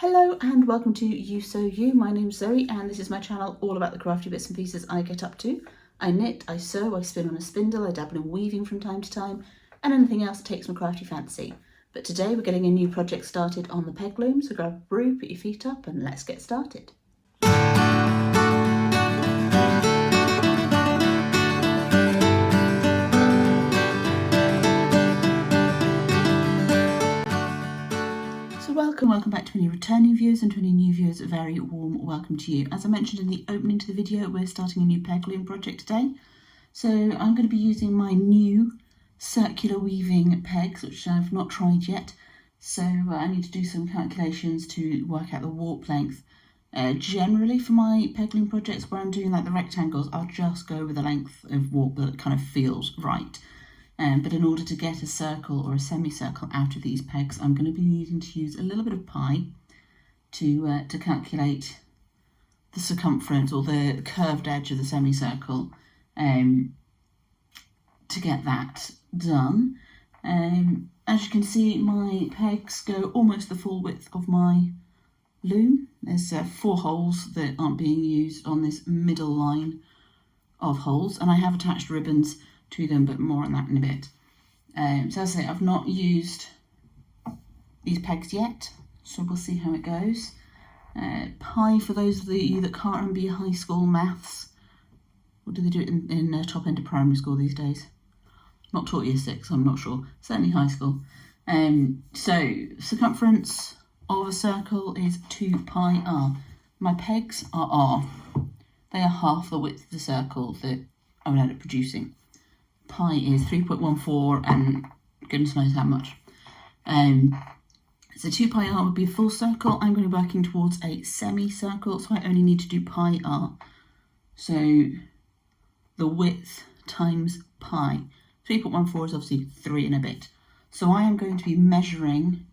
Hello and welcome to Ewe Sew You. My name's Zoe and this is my channel all about the crafty bits and pieces I get up to. I knit, I sew, I spin on a spindle, I dabble in weaving from time to time and anything else that takes my crafty fancy. But today we're getting a new project started on the peg loom, so grab a brew, put your feet up and let's get started. Welcome back to any returning viewers and to any new viewers, a very warm welcome to you. As I mentioned in the opening to the video, we're starting a new peg loom project today. So I'm going to be using my new circular weaving pegs, which I've not tried yet. So I need to do some calculations to work out the warp length. Generally for my peg loom projects where I'm doing like the rectangles, I'll just go with a length of warp that kind of feels right. But in order to get a circle or a semicircle out of these pegs, I'm going to be needing to use a little bit of pi to calculate the circumference or the curved edge of the semicircle to get that done. As you can see, my pegs go almost the full width of my loom. There's 4 holes that aren't being used on this middle line of holes, and I have attached ribbons to them, but more on that in a bit. So as I say, I've not used these pegs yet, so we'll see how it goes. Pi, for those of you that can't remember your high school maths, or do they do it in top end of primary school these days? Not taught year 6, I'm not sure, certainly high school. So circumference of a circle is 2 pi r. My pegs are r. They are half the width of the circle that I would end up producing. Pi is 3.14 and goodness knows how much. So 2 pi r would be a full circle. I'm going to be working towards a semicircle, so I only need to do pi r. So the width times pi. 3.14 is obviously 3 and a bit. So I am going to be measuring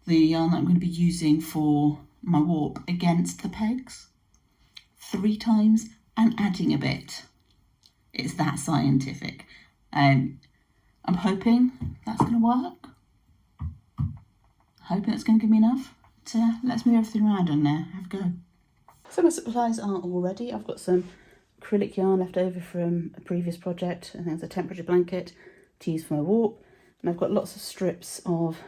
the yarn that I'm going to be using for my warp against the pegs 3 times and adding a bit. It's that scientific. I'm hoping that's going to work. Hoping it's going to give me enough. So let's move everything around and have a go. So my supplies are all ready. I've got some acrylic yarn left over from a previous project. I think it's a temperature blanket to use for my warp. And I've got lots of strips of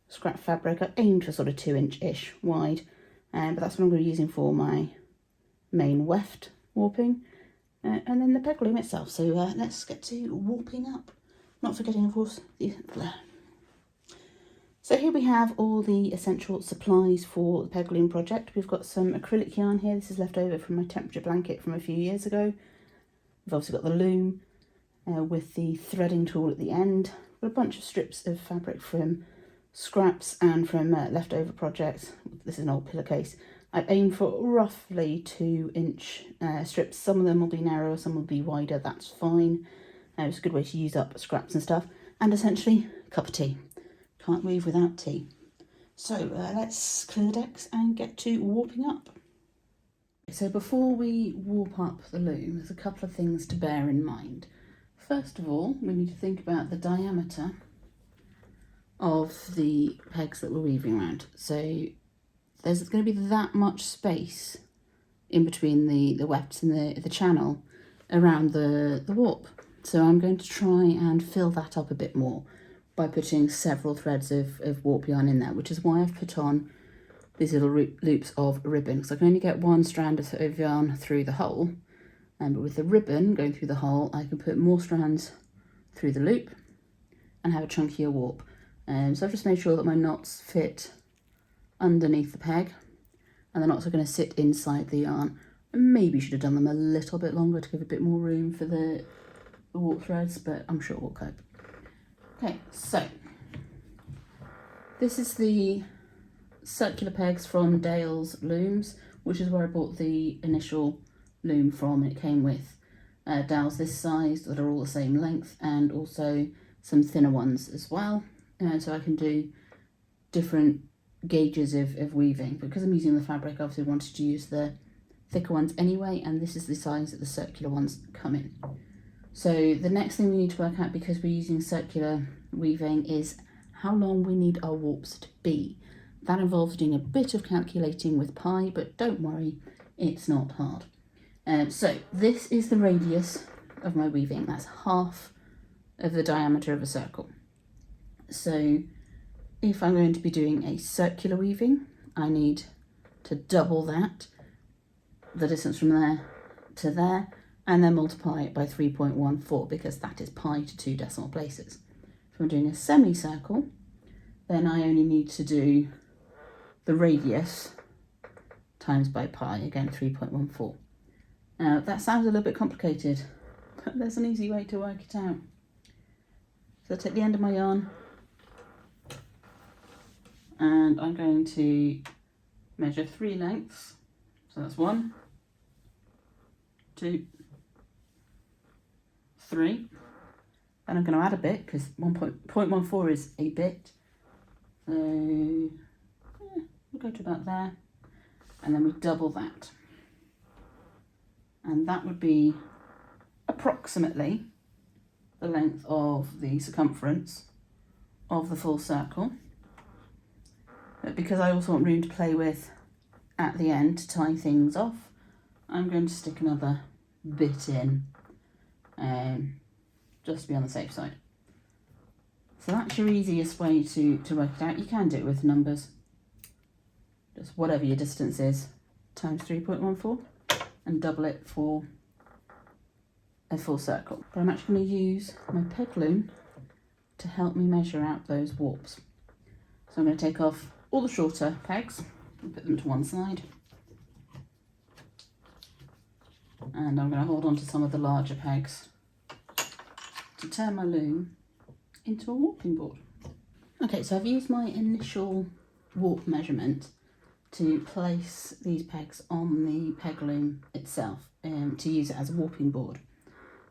scrap fabric. I aimed for sort of 2-inch-ish wide. But that's what I'm going to be using for my main weft warping. And then the peg loom itself. So let's get to warping up. Not forgetting, of course, the flare. So here we have all the essential supplies for the peg loom project. We've got some acrylic yarn here. This is left over from my temperature blanket from a few years ago. We've obviously got the loom with the threading tool at the end. Got a bunch of strips of fabric from scraps and from leftover projects. This is an old pillowcase. I've aimed for roughly 2-inch strips. Some of them will be narrower, some will be wider, that's fine. It's a good way to use up scraps and stuff. And essentially, a cup of tea. Can't weave without tea. So let's clear the decks and get to warping up. So before we warp up the loom, there's a couple of things to bear in mind. First of all, we need to think about the diameter of the pegs that we're weaving around. So there's going to be that much space in between the wefts and the channel around the warp. So I'm going to try and fill that up a bit more by putting several threads of warp yarn in there, which is why I've put on these little loops of ribbon. So I can only get 1 strand of yarn through the hole, but with the ribbon going through the hole, I can put more strands through the loop and have a chunkier warp. So I've just made sure that my knots fit underneath the peg, and they're not also going to sit inside the yarn. Maybe should have done them a little bit longer to give a bit more room for the warp threads, but I'm sure we'll cope. Okay, so this is the circular pegs from Dale's Looms, which is where I bought the initial loom from. It came with dowels this size that are all the same length, and also some thinner ones as well. So I can do different gauges of weaving. Because I'm using the fabric, I obviously wanted to use the thicker ones anyway, and this is the size that the circular ones come in. So the next thing we need to work out, because we're using circular weaving, is how long we need our warps to be. That involves doing a bit of calculating with pi, but don't worry, it's not hard. So this is the radius of my weaving. That's half of the diameter of a circle. So if I'm going to be doing a circular weaving, I need to double that, the distance from there to there, and then multiply it by 3.14 because that is pi to 2 decimal places. If I'm doing a semicircle, then I only need to do the radius times by pi, again 3.14. Now that sounds a little bit complicated, but there's an easy way to work it out. So I take the end of my yarn and I'm going to measure 3 lengths. So that's 1, 2, 3. And I'm going to add a bit because 1.14 is a bit. So we'll go to about there. And then we double that. And that would be approximately the length of the circumference of the full circle. But because I also want room to play with at the end to tie things off, I'm going to stick another bit in, just to be on the safe side. So that's your easiest way to work it out. You can do it with numbers, just whatever your distance is, times 3.14 and double it for a full circle. But I'm actually going to use my peg loom to help me measure out those warps. So I'm going to take off all the shorter pegs and put them to one side. And I'm going to hold on to some of the larger pegs to turn my loom into a warping board. Okay, so I've used my initial warp measurement to place these pegs on the peg loom itself to use it as a warping board.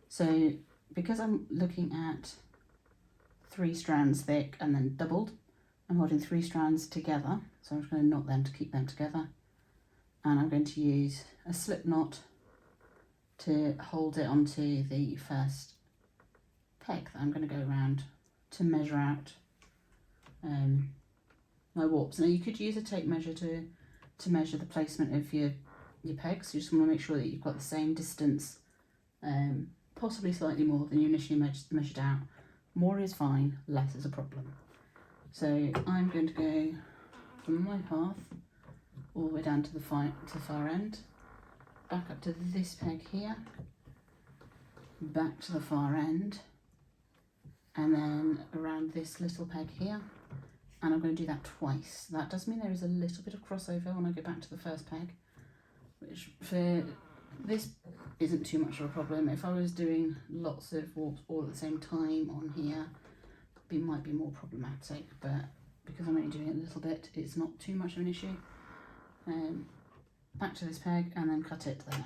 So because I'm looking at 3 strands thick and then doubled, I'm holding 3 strands together. So I'm just going to knot them to keep them together. And I'm going to use a slip knot to hold it onto the first peg that I'm going to go around to measure out my warps. Now you could use a tape measure to measure the placement of your pegs. You just want to make sure that you've got the same distance, possibly slightly more than you initially measured out. More is fine, less is a problem. So I'm going to go from my path all the way down to the far end, back up to this peg here, back to the far end, and then around this little peg here, and I'm going to do that twice. That does mean there is a little bit of crossover when I go back to the first peg, which for this isn't too much of a problem. If I was doing lots of warps all at the same time on here, it might be more problematic, but because I'm only doing it a little bit, it's not too much of an issue. Back to this peg and then cut it there.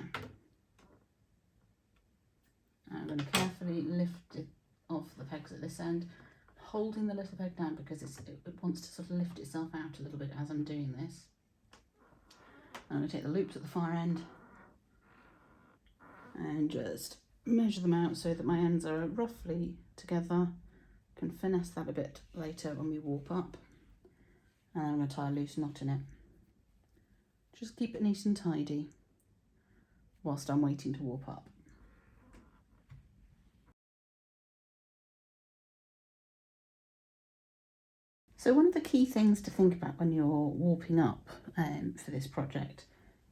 I'm going to carefully lift it off the pegs at this end, holding the little peg down because it wants to sort of lift itself out a little bit as I'm doing this. I'm going to take the loops at the far end and just measure them out so that my ends are roughly together. Can finesse that a bit later when we warp up. And I'm going to tie a loose knot in it. Just keep it neat and tidy whilst I'm waiting to warp up. So one of the key things to think about when you're warping up for this project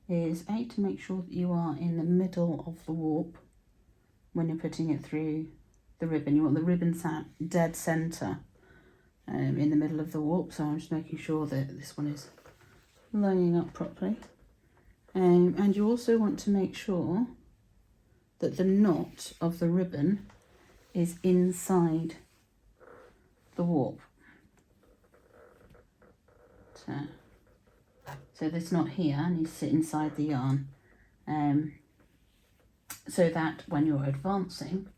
is to make sure that you are in the middle of the warp when you're putting it through the ribbon. You want the ribbon sat dead centre in the middle of the warp, so I'm just making sure that this one is lining up properly. And you also want to make sure that the knot of the ribbon is inside the warp. So this knot here needs to sit inside the yarn, so that when you're advancing,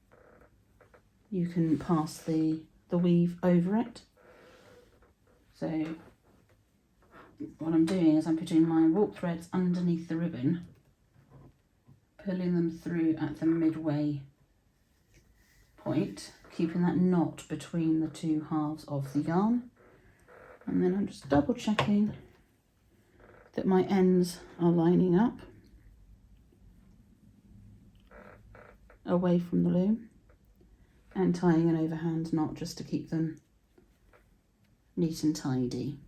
you can pass the weave over it. So what I'm doing is I'm putting my warp threads underneath the ribbon, pulling them through at the midway point, keeping that knot between the two halves of the yarn, And then I'm just double checking that my ends are lining up away from the loom, and tying an overhand knot just to keep them neat and tidy.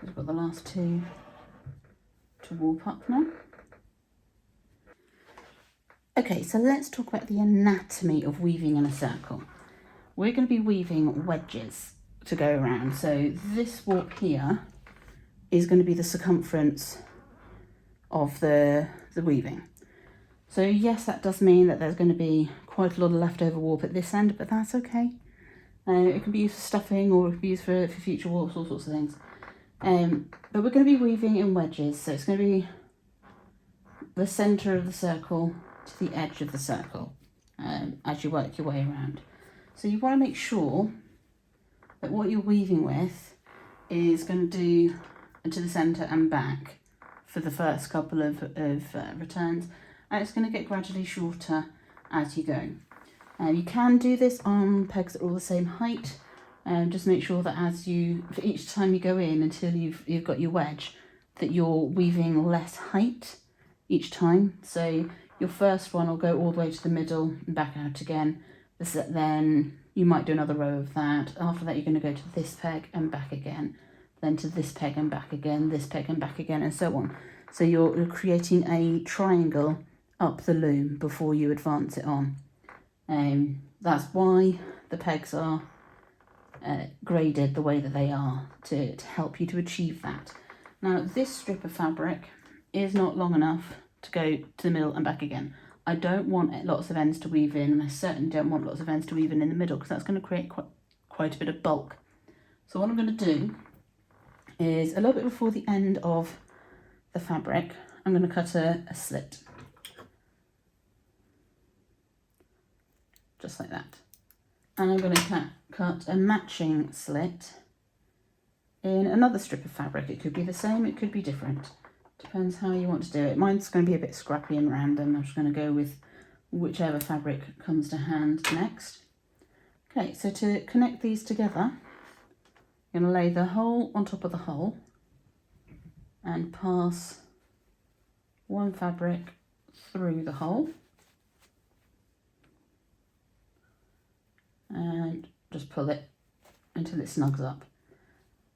We've got the last two to warp up now. Okay, so let's talk about the anatomy of weaving in a circle. We're going to be weaving wedges to go around. So this warp here is going to be the circumference of the weaving. So yes, that does mean that there's going to be quite a lot of leftover warp at this end, but that's okay. It can be used for stuffing, or it can be used for future warps, all sorts of things. But we're going to be weaving in wedges, so it's going to be the centre of the circle to the edge of the circle as you work your way around. So you want to make sure that what you're weaving with is going to do to the centre and back for the first couple of returns, and it's going to get gradually shorter as you go. You can do this on pegs that are all the same height. Just make sure that for each time you go in until you've got your wedge, that you're weaving less height each time. So your first one will go all the way to the middle and back out again. Then you might do another row of that. After that, you're going to go to this peg and back again, then to this peg and back again, this peg and back again, and so on. So you're creating a triangle up the loom before you advance it on. That's why the pegs are graded the way that they are, to help you to achieve that. Now, this strip of fabric is not long enough to go to the middle and back again. I don't want lots of ends to weave in, and I certainly don't want lots of ends to weave in the middle, because that's going to create quite a bit of bulk. So what I'm going to do is, a little bit before the end of the fabric, I'm going to cut a slit. Just like that. And I'm going to cut a matching slit in another strip of fabric. It could be the same, it could be different. Depends how you want to do it. Mine's going to be a bit scrappy and random. I'm just going to go with whichever fabric comes to hand next. Okay, so to connect these together, you're going to lay the hole on top of the hole and pass one fabric through the hole. And just pull it until it snugs up.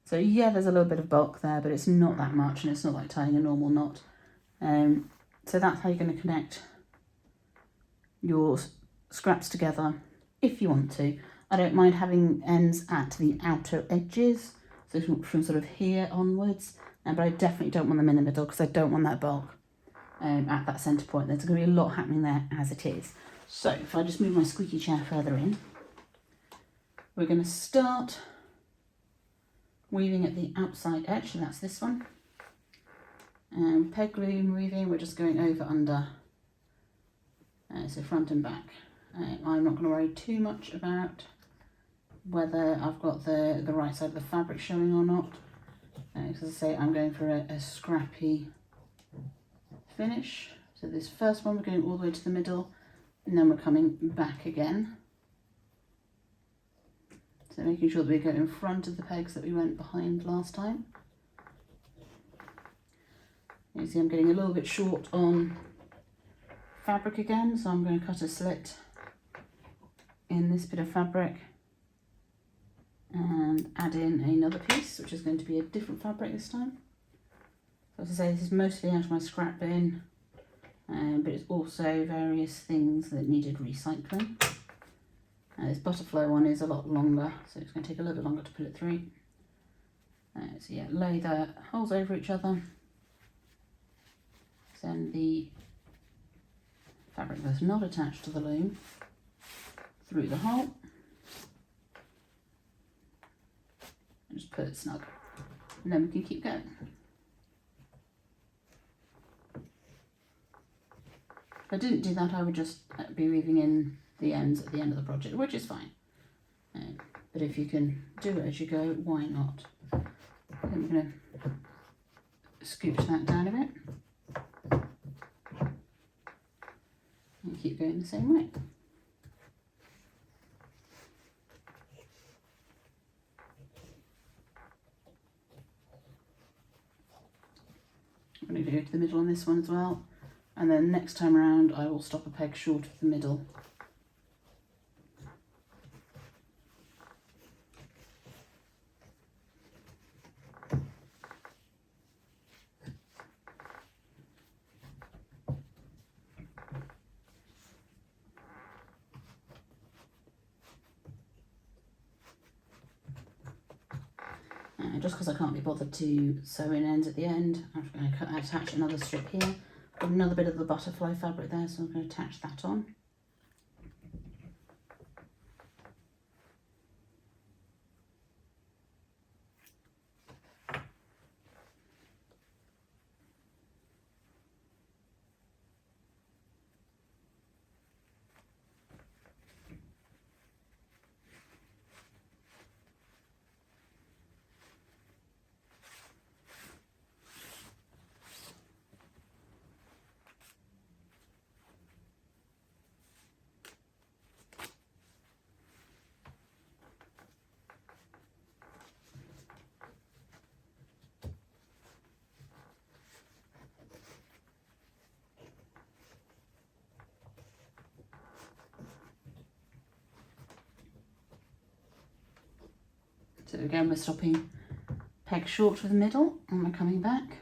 So yeah, there's a little bit of bulk there, but it's not that much, and it's not like tying a normal knot. So that's how you're going to connect your scraps together if you want to. I don't mind having ends at the outer edges, so from sort of here onwards, but I definitely don't want them in the middle, because I don't want that bulk at that centre point. There's going to be a lot happening there as it is. So if I just move my squeaky chair further in, we're going to start weaving at the outside edge, so that's this one. And peg loom weaving, we're just going over, under, so front and back. I'm not going to worry too much about whether I've got the right side of the fabric showing or not. As I say, I'm going for a scrappy finish. So this first one, we're going all the way to the middle, and then we're coming back again. So making sure that we go in front of the pegs that we went behind last time. You see I'm getting a little bit short on fabric again, so I'm going to cut a slit in this bit of fabric and add in another piece, which is going to be a different fabric this time. So as I say, this is mostly out of my scrap bin, but it's also various things that needed recycling. This butterfly one is a lot longer, so it's going to take a little bit longer to pull it through. So yeah, lay the holes over each other. Send the fabric that's not attached to the loom through the hole. And just pull it snug. And then we can keep going. If I didn't do that, I would just be weaving in the ends at the end of the project, which is fine. But if you can do it as you go, why not? Then we're going to scooch that down a bit. And keep keep going the same way. I'm going to go to the middle on this one as well, and then next time around I will stop a peg short of the middle. Just because I can't be bothered to sew in ends at the end, I'm going to attach another strip here. Got another bit of the butterfly fabric there, so I'm going to attach that on. So again, we're stopping peg short for the middle and we're coming back.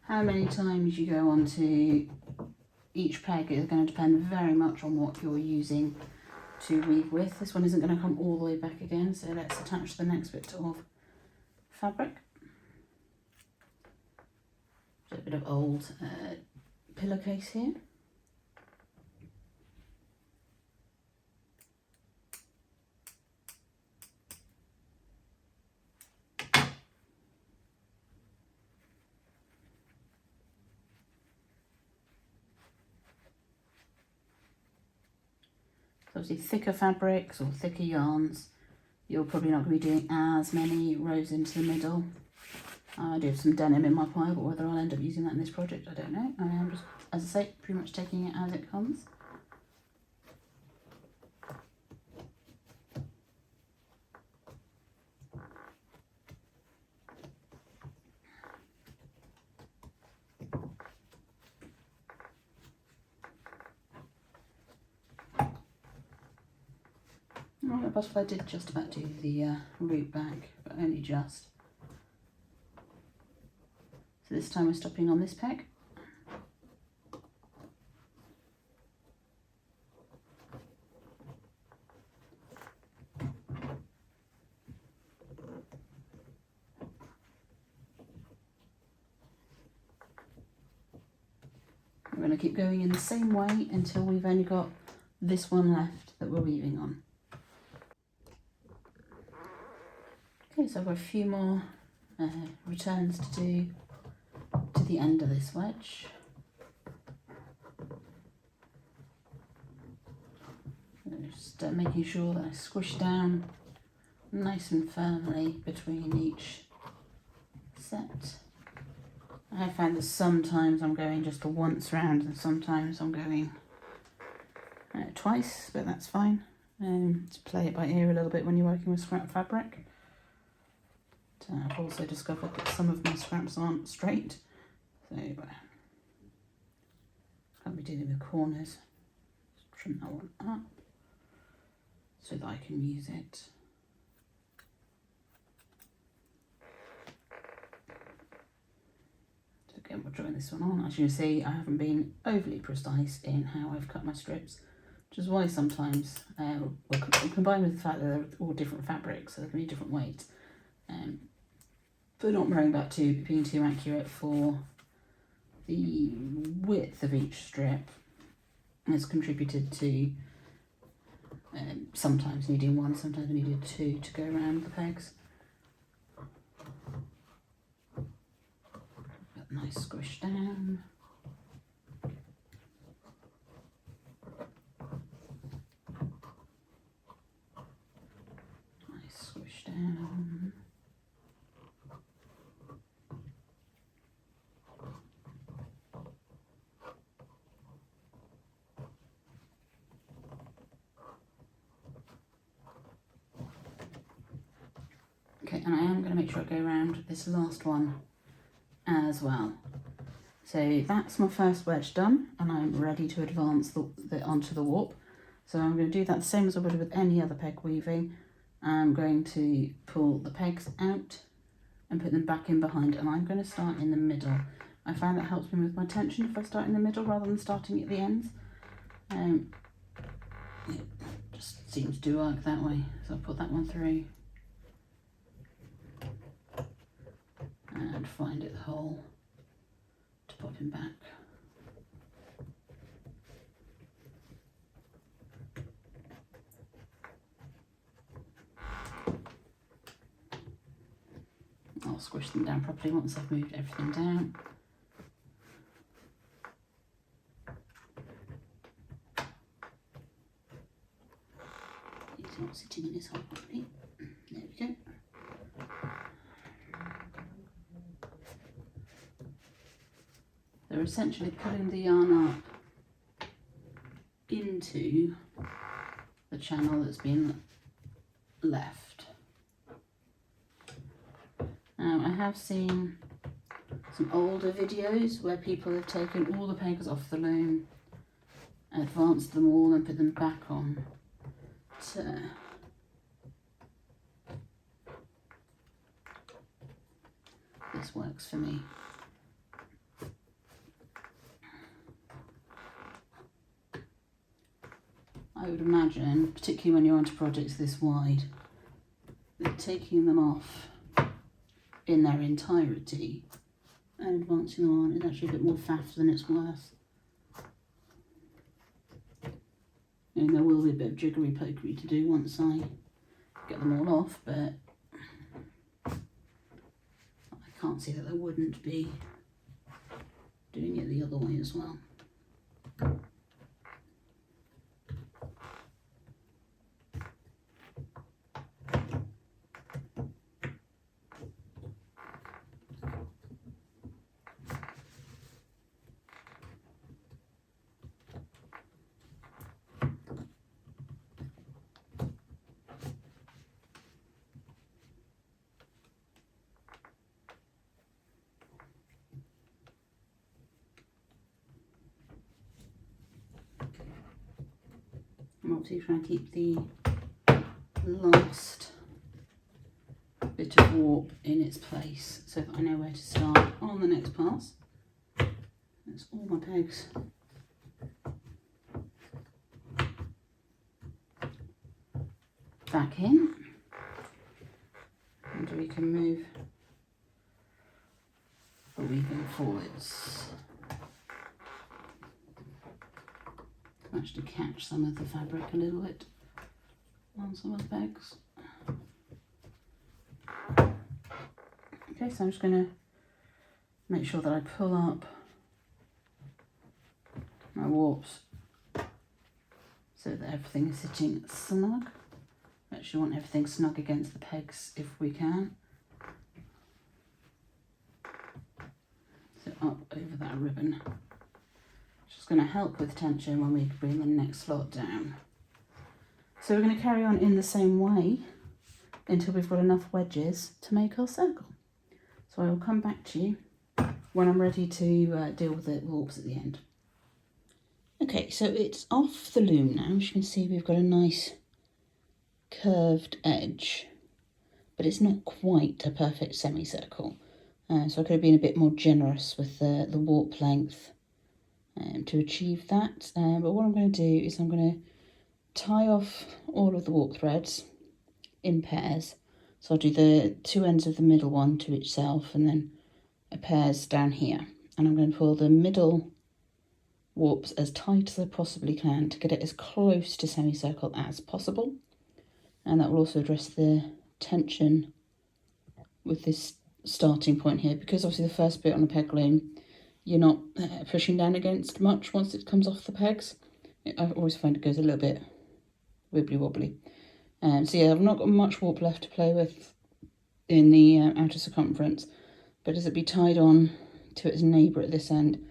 How many times you go onto each peg is going to depend very much on what you're using to weave with. This one isn't going to come all the way back again, so let's attach the next bit of fabric. A bit of old pillowcase here. Obviously thicker fabrics or thicker yarns, you're probably not going to be doing as many rows into the middle. I do have some denim in my pile, but whether I'll end up using that in this project, I don't know. I'm just, as I say, pretty much taking it as it comes. Right, butterfly did just about do the root back, but only just. So this time we're stopping on this peg. We're going to keep going in the same way until we've only got this one left that we're weaving on. Okay, so I've got a few more returns to do to the end of this wedge. Just making sure that I squish down nice and firmly between each set. I have found that sometimes I'm going just the once round and sometimes I'm going twice, but that's fine. To play it by ear a little bit when you're working with scrap fabric. I've also discovered that some of my scraps aren't straight, so I'll be dealing with corners. Just trim that one up so that I can use it. So again, we'll join this one on. As you see, I haven't been overly precise in how I've cut my strips, which is why sometimes, combined with the fact that they're all different fabrics, so they can be different weights. But not worrying about being too accurate for the width of each strip has contributed to sometimes needing one, sometimes needed two to go around the pegs. nice squish down. Nice squish down. Okay, and I am going to make sure I go around this last one as well. So that's my first wedge done, and I'm ready to advance the onto the warp. So I'm going to do that the same as I would with any other peg weaving. I'm going to pull the pegs out and put them back in behind, and I'm going to start in the middle. I find that helps me with my tension if I start in the middle rather than starting at the ends. It just seems to work that way. So I'll put that one through and find it the hole to pop him back. I'll squish them down properly once I've moved everything down. He's not sitting in his hole properly. There we go. They're essentially pulling the yarn up into the channel that's been left. Now, I have seen some older videos where people have taken all the pegs off the loom, advanced them all and put them back on. This works for me. I would imagine, particularly when you're onto projects this wide, that taking them off in their entirety and advancing them on is actually a bit more faff than it's worth. And there will be a bit of jiggery pokery to do once I get them all off, but I can't see that there wouldn't be doing it the other way as well. I'm obviously trying to keep the last bit of warp in its place so that I know where to start on the next pass. That's all my pegs. Back in, and we can move the weaving forwards. Actually catch some of the fabric a little bit on some of the pegs. Okay, so I'm just going to make sure that I pull up my warps so that everything is sitting snug. I actually want everything snug against the pegs if we can. So up over that ribbon. It's going to help with tension when we bring the next slot down. So we're going to carry on in the same way until we've got enough wedges to make our circle. So I will come back to you when I'm ready to deal with the warps at the end. Okay, so it's off the loom now. As you can see, we've got a nice curved edge, but it's not quite a perfect semicircle. So I could have been a bit more generous with the warp length to achieve that. But what I'm going to do is I'm going to tie off all of the warp threads in pairs. So I'll do the two ends of the middle one to itself and then a pairs down here. And I'm going to pull the middle warps as tight as I possibly can to get it as close to semicircle as possible. And that will also address the tension with this starting point here, because obviously the first bit on the peg loom, you're not pushing down against much once it comes off the pegs. I always find it goes a little bit wibbly wobbly. So yeah, I've not got much warp left to play with in the outer circumference, but as it be tied on to its neighbour at this end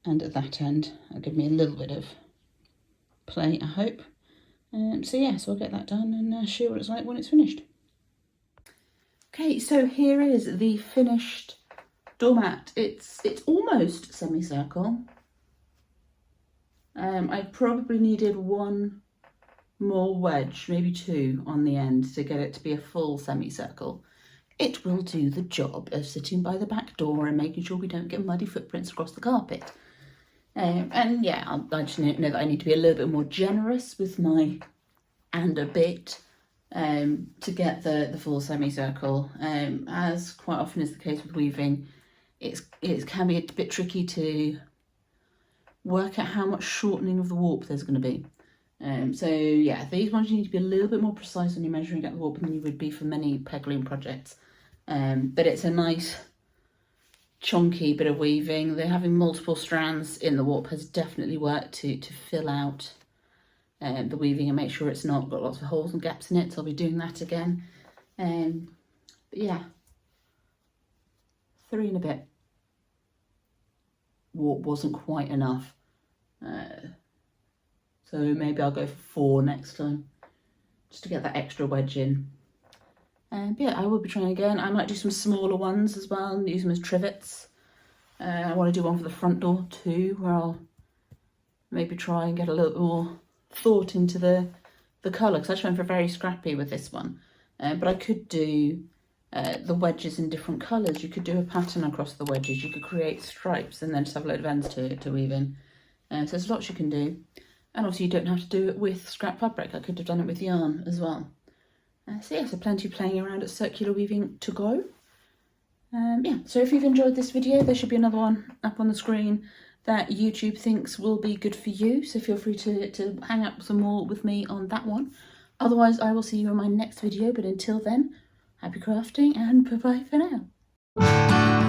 and at that end, it'll give me a little bit of play, I hope. So yeah, so I'll get that done and show you what it's like when it's finished. Okay, so here is the finished doormat. It's almost semicircle. I probably needed one more wedge, maybe two on the end to get it to be a full semicircle. It will do the job of sitting by the back door and making sure we don't get muddy footprints across the carpet. And yeah, I just know that I need to be a little bit more generous with my and a bit to get the full semicircle. As quite often is the case with weaving, it can be a bit tricky to work out how much shortening of the warp there's going to be. So yeah, these ones you need to be a little bit more precise when you're measuring out the warp than you would be for many peg loom projects. But it's a nice chunky bit of weaving. They're having multiple strands in the warp has definitely worked to fill out the weaving and make sure it's not got lots of holes and gaps in it. So I'll be doing that again. But yeah, 3 and a bit warp wasn't quite enough. So maybe I'll go for 4 next time, just to get that extra wedge in. But yeah, I will be trying again. I might do some smaller ones as well and use them as trivets. I want to do one for the front door too, where I'll maybe try and get a little more thought into the colour, because I just went for very scrappy with this one. But I could do the wedges in different colours. You could do a pattern across the wedges. You could create stripes and then just have a load of ends to weave in. So there's lots you can do. And obviously you don't have to do it with scrap fabric. I could have done it with yarn as well. So yeah, so plenty playing around at circular weaving to go. Yeah, so if you've enjoyed this video, there should be another one up on the screen that YouTube thinks will be good for you. So feel free to hang out some more with me on that one. Otherwise, I will see you in my next video. But until then, happy crafting and bye-bye for now.